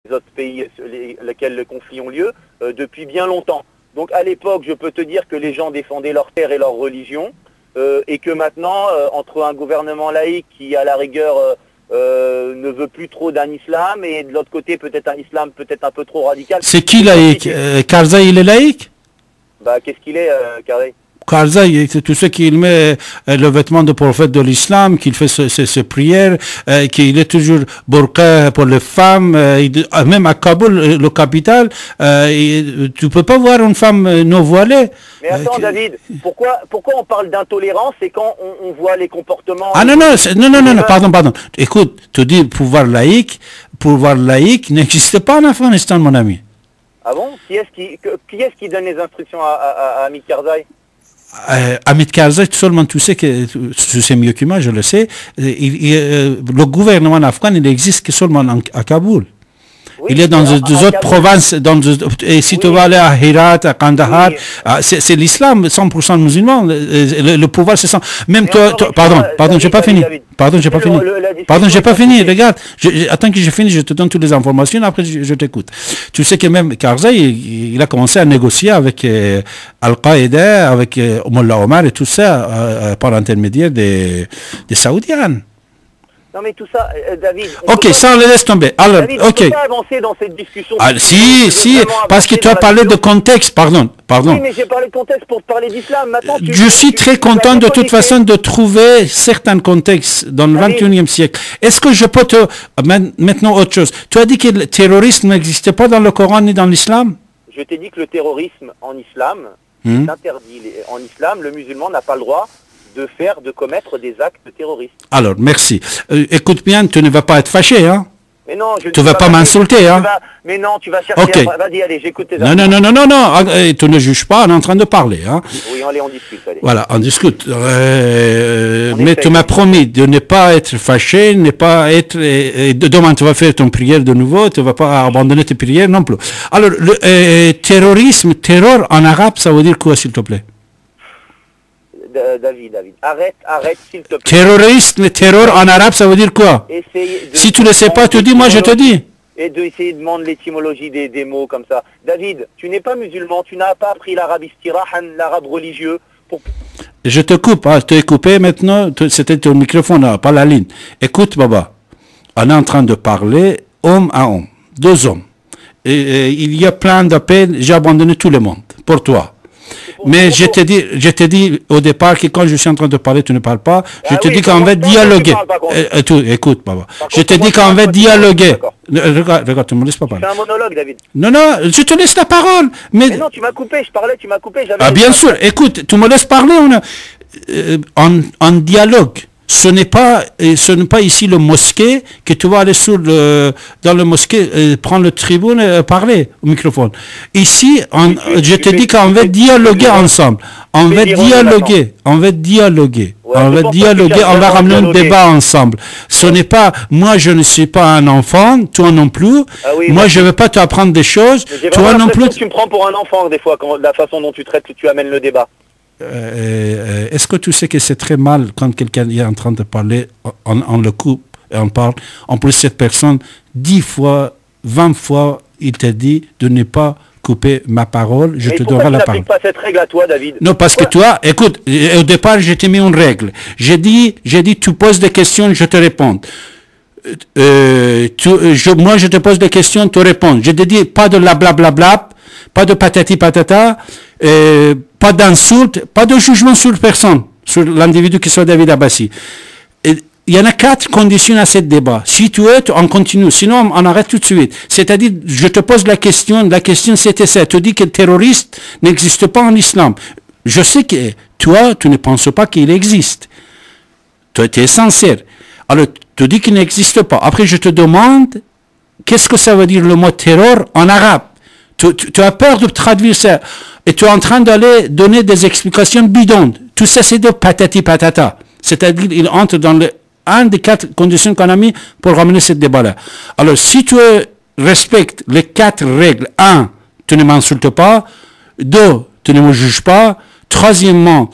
les autres pays sur lesquels le conflit ont lieu depuis bien longtemps. Donc à l'époque, je peux te dire que les gens défendaient leur terre et leur religion, et que maintenant, entre un gouvernement laïque qui, à la rigueur, ne veut plus trop d'un islam, et de l'autre côté, peut-être un islam peut-être un peu trop radical. C'est qui laïque? Karzai, il est laïque? Bah, qu'est-ce qu'il est, Karzai? Karzai, c'est tout ce qu'il met le vêtement de prophète de l'islam, qu'il fait ses prières, qu'il est toujours burqa pour les femmes, même à Kaboul, le capital, tu peux pas voir une femme non voilée. Mais attends, David, pourquoi on parle d'intolérance et quand on voit les comportements... Ah non, pardon. Écoute, tu dis pouvoir laïque n'existe pas en Afghanistan, mon ami. Ah bon? Qui est-ce qui donne les instructions à Hamid Karzai? Hamid Karzai, seulement tu sais que tu sais mieux que moi, je le sais, le gouvernement afghan, il existe que seulement à Kaboul. Oui, il est dans des autres provinces, et si tu vas aller à Herat, à Kandahar, c'est l'islam 100% musulman, le pouvoir c'est ça. Même toi, pardon, j'ai pas fini. Regarde, attends que je finisse, je te donne toutes les informations, après je t'écoute. Tu sais que même Karzai, il a commencé à négocier avec Al-Qaïda, avec Mullah Omar et tout ça, par l'intermédiaire des Saoudiens. Non mais tout ça, David... Ok, ça on le laisse tomber. Alors, David, ok. On ne peut pas avancer dans cette discussion. Ah, si, parce que tu as parlé de contexte, pardon. Oui, mais j'ai parlé de contexte pour parler d'islam. Je suis très content de toute façon de trouver certains contextes dans le 21e siècle. Est-ce que je peux te... Maintenant autre chose. Tu as dit que le terrorisme n'existait pas dans le Coran ni dans l'islam? Je t'ai dit que le terrorisme en islam est interdit. En islam, le musulman n'a pas le droit de commettre des actes terroristes. Alors, merci. Écoute bien, tu ne vas pas être fâché, hein? Mais non, tu ne vas pas m'insulter, hein? Mais non, tu vas chercher... Okay. Vas-y, allez, j'écoute tes Non, tu ne juges pas, on est en train de parler, hein? Oui, allez, on discute, allez. Voilà, on discute. Mais tu m'as promis de ne pas être fâché, ne pas être... demain, tu vas faire ton prière de nouveau, tu ne vas pas abandonner tes prières non plus. Alors, le terror en arabe, ça veut dire quoi, s'il te plaît? David, arrête, s'il te plaît. Terroriste, terror en arabe, ça veut dire quoi? Si tu ne sais pas, tu dis, moi je te dis. Et d'essayer de demander l'étymologie des mots comme ça. David, tu n'es pas musulman, tu n'as pas appris l'arabe istirahan, l'arabe religieux. Je te coupe, je t'ai coupé maintenant, c'était ton microphone, pas la ligne. Écoute, Baba, on est en train de parler homme à homme, deux hommes. Il y a plein d'appels, j'ai abandonné tout le monde, pour toi. Mais je t'ai dit au départ que quand je suis en train de parler, tu ne parles pas. Je te dis qu'on va dialoguer. Écoute, papa. Je te dis qu'on va dialoguer. Regarde, tu ne me laisses pas parler. C'est un monologue, David. Non, je te laisse la parole. Mais non, tu m'as coupé, je parlais, tu m'as coupé. Ah, bien sûr, écoute, tu me laisses parler. En dialogue. Ce n'est pas ici le mosquée que tu vas aller dans le mosquée, prendre le tribune et parler au microphone. Ici, je te dis qu'on va dialoguer ensemble. On va dialoguer. On va ramener un débat ensemble. Ce n'est pas, moi je ne suis pas un enfant, toi non plus. Moi je ne veux pas t'apprendre des choses. Toi non plus. Tu me prends pour un enfant des fois, la façon dont tu traites, tu amènes le débat. Est-ce que tu sais que c'est très mal quand quelqu'un est en train de parler, on le coupe et on parle. En plus, cette personne, 10 fois, 20 fois, il t'a dit de ne pas couper ma parole, je te donnerai la parole. Mais pourquoi tu n'appliques pas cette règle à toi, David? Non, parce que toi, écoute, au départ, je t'ai mis une règle. J'ai dit, tu poses des questions, je te réponds. Moi, je te pose des questions, tu réponds. Je te dis, pas de la blablabla, pas de patati patata, pas d'insultes, pas de jugement sur personne, sur l'individu qui soit David Abbassi. Il y en a 4 conditions à ce débat. Si tu es, on continue. Sinon, on arrête tout de suite. C'est-à-dire, je te pose la question c'était ça. Tu dis que le terroriste n'existe pas en islam. Je sais que toi, tu ne penses pas qu'il existe. Tu es sincère. Alors, tu dis qu'il n'existe pas. Après, je te demande, qu'est-ce que ça veut dire le mot terror en arabe? Tu as peur de traduire ça. Et tu es en train d'aller donner des explications bidons. Tout ça, c'est de patati patata. C'est-à-dire, il entre dans un des 4 conditions qu'on a mis pour ramener ce débat-là. Alors, si tu respectes les 4 règles, 1, tu ne m'insultes pas. 2, tu ne me juges pas. Troisièmement,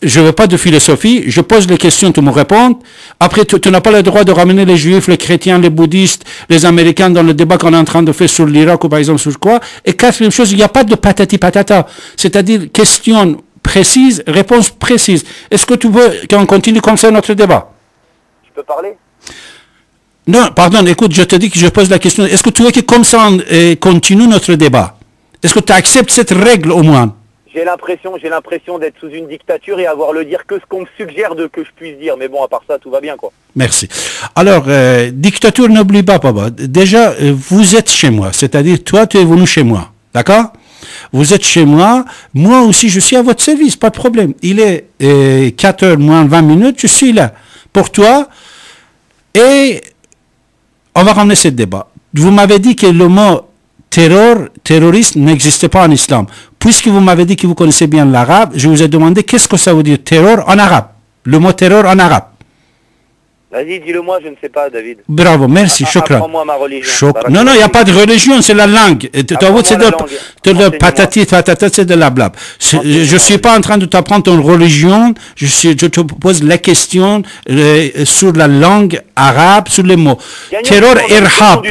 je veux pas de philosophie, je pose les questions, tu me réponds. Après, tu n'as pas le droit de ramener les juifs, les chrétiens, les bouddhistes, les américains dans le débat qu'on est en train de faire sur l'Irak ou par exemple sur quoi. Et quatrième chose, il n'y a pas de patati patata. C'est-à-dire, question précise, réponse précise. Est-ce que tu veux qu'on continue comme ça notre débat? Je peux parler? Non, pardon, écoute, je te dis que je pose la question. Est-ce que tu veux que comme ça on continue notre débat? Est-ce que tu acceptes cette règle au moins? J'ai l'impression d'être sous une dictature et avoir le dire que ce qu'on me suggère que je puisse dire. Mais bon, à part ça, tout va bien, quoi. Merci. Alors, dictature, n'oublie pas, papa. Déjà, vous êtes chez moi. C'est-à-dire, toi, tu es venu chez moi. D'accord? Vous êtes chez moi. Moi aussi, je suis à votre service. Pas de problème. Il est 4 heures moins 20 minutes. Je suis là pour toi. Et on va ramener ce débat. Vous m'avez dit que le mot terroriste n'existe pas en islam. Puisque vous m'avez dit que vous connaissez bien l'arabe, je vous ai demandé qu'est-ce que ça veut dire terror en arabe. Le mot terror en arabe. Vas-y, dis-le-moi, je ne sais pas, David. Bravo, merci, shukran. Apprends-moi ma religion. Non, il n'y a pas de religion, c'est la langue. C'est de patati, patata, c'est de la blab. Je ne suis pas en train de t'apprendre ton religion, je te pose la question sur la langue arabe, sur les mots. Terror, irhab,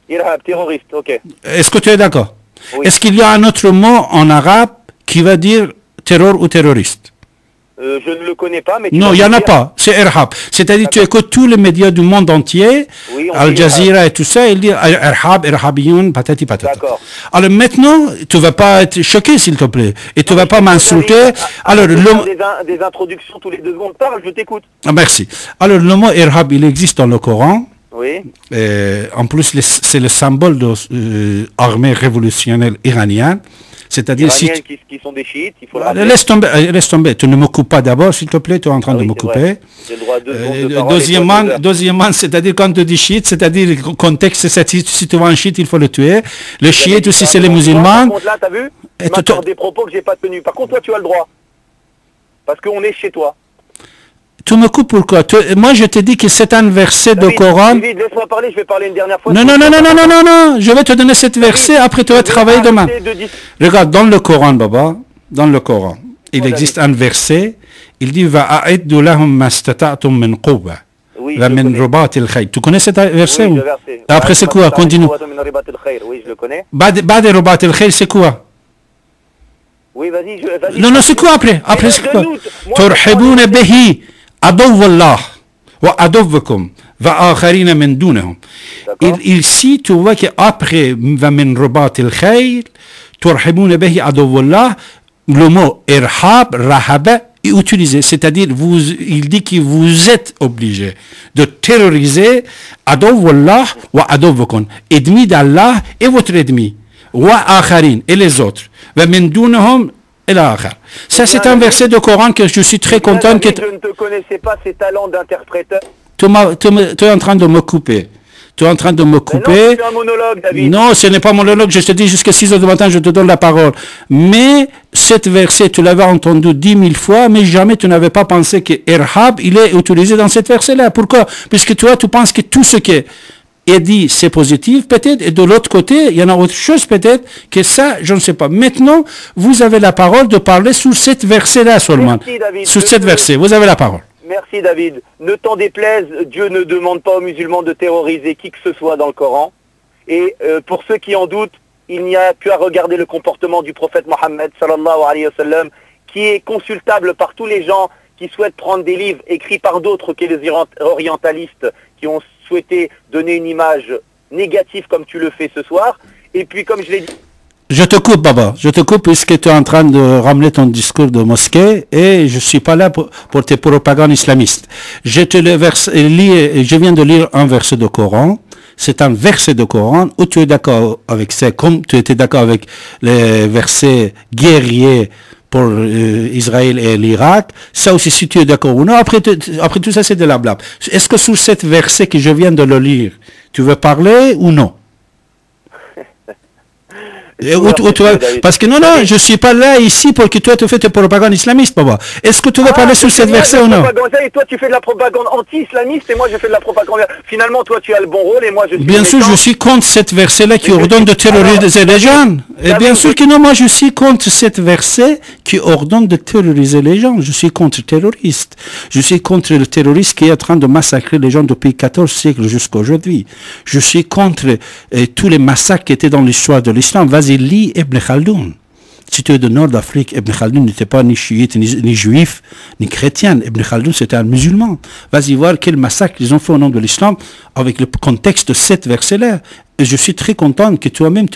Irhab, terroriste, ok. Est-ce que tu es d'accord? Oui. Est-ce qu'il y a un autre mot en arabe qui va dire terror ou terroriste? Je ne le connais pas, mais... Non, il n'y en a pas. C'est Irhab. C'est-à-dire tu écoutes tous les médias du monde entier, oui, Al Jazeera et tout ça, ils disent Irhab, Irhabiyoun, patati patata. D'accord. Alors maintenant, tu ne vas pas être choqué, s'il te plaît, et tu ne vas pas m'insulter. Alors, des introductions tous les 2 secondes, parle, je t'écoute. Merci. Alors, le mot Irhab, il existe dans le Coran. Oui. En plus, c'est le symbole de l'armée révolutionnaire iranienne. C'est-à-dire si qui sont des chiites, il faut le rappeler. Laisse tomber. Tu ne me coupes pas d'abord, s'il te plaît. Tu es en train de me couper. J'ai le droit à 2 secondes de parole. Deuxièmement, c'est-à-dire quand tu dis chiite, c'est-à-dire le contexte, c'est si tu vois un chiite, il faut le tuer. Le chiite aussi, c'est les musulmans. Par contre, là, t'as vu? Tu m'accordes des propos que j'ai pas tenus. Par contre, toi, tu as le droit. Parce qu'on est chez toi. Tu me coupes pourquoi? Moi, je te dis que c'est un verset de Coran. David, laisse-moi parler, je vais parler une dernière fois. Non, je vais te donner cette verset, après tu vas travailler demain. Regarde, dans le Coran, Baba, dans le Coran, il existe un verset, il dit « Va'a'iddu lahum mastata'tum min quwwa » wa min rubat al-khayl. Tu connais ce verset? Oui, le verset. Après, c'est quoi? Continue. Oui, je le connais. Ba'd rubat al-khayl, c'est quoi? Oui, vas-y. Non, c'est quoi après? Après, c'est quoi? Turhibuna bihi عدو الله وعدوكم وآخرين من دونهم. Ici, tu vois qu'après من رباط الخيل ترحبون به عدو الله, le mot irhab, rahaba est utilisé. C'est-à-dire, il dit que vous êtes obligé de terroriser عدو الله وعدوكم, ennemi d'Allah et votre ennemi, وآخرين et les autres, ومن دونهم. Et là, ça c'est un verset de Coran que je suis très content que... Je ne te connaissais pas ces talents d'interpréteur. Tu es en train de me couper. Tu es en train de me couper. Non, c'est un monologue, David. Non, ce n'est pas un monologue. Je te dis jusqu'à 6 heures du matin, je te donne la parole. Mais cet verset, tu l'avais entendu 10 000 fois, mais jamais tu n'avais pas pensé que Irhab, il est utilisé dans cet verset-là. Pourquoi? Puisque toi, tu penses que tout ce qui est dit, c'est positif, peut-être, et de l'autre côté, il y en a autre chose, peut-être, que ça, je ne sais pas. Maintenant, vous avez la parole de parler sur cette verset-là seulement. Merci, David. Sur cette verset, vous avez la parole. Merci, David. Ne t'en déplaise, Dieu ne demande pas aux musulmans de terroriser qui que ce soit dans le Coran. Et pour ceux qui en doutent, il n'y a qu'à regarder le comportement du prophète Mohammed, sallallahu alayhi wa sallam, qui est consultable par tous les gens qui souhaitent prendre des livres écrits par d'autres que les orientalistes qui ont souhaité donner une image négative comme tu le fais ce soir. Et puis, comme je l'ai dit... Je te coupe, Baba. Je te coupe puisque tu es en train de ramener ton discours de mosquée et je ne suis pas là pour tes propagandes islamistes. Je viens de lire un verset de Coran. C'est un verset de Coran où tu es d'accord avec ça, comme tu étais d'accord avec les versets guerriers pour Israël et l'Irak. Ça aussi, si tu es d'accord ou non. Après tout ça, c'est de la blague. Est-ce que sur cet verset que je viens de le lire, tu veux parler ou non? Parce que non, je suis pas là ici pour que toi tu fais tes propagandes islamistes, papa. Est-ce que tu veux parler sur cette verset ou non? Et toi tu fais de la propagande anti-islamiste et moi je fais de la propagande. Finalement toi tu as le bon rôle et moi je suis... Bien sûr, je suis contre cette verset-là qui ordonne de terroriser les gens. Et bien sûr que non, moi je suis contre cette verset qui ordonne de terroriser les gens. Je suis contre terroriste. Je suis contre le terroriste qui est en train de massacrer les gens depuis 14 siècles jusqu'à aujourd'hui. Je suis contre tous les massacres qui étaient dans l'histoire de l'islam. Vas-y, lis Ibn Khaldoun. Si tu es du nord d'Afrique, Ibn Khaldoun n'était pas ni chiite, ni juif, ni chrétien. Ibn Khaldoun, c'était un musulman. Vas-y voir quel massacre ils ont fait au nom de l'islam avec le contexte de cette verset-là. Et je suis très content que toi-même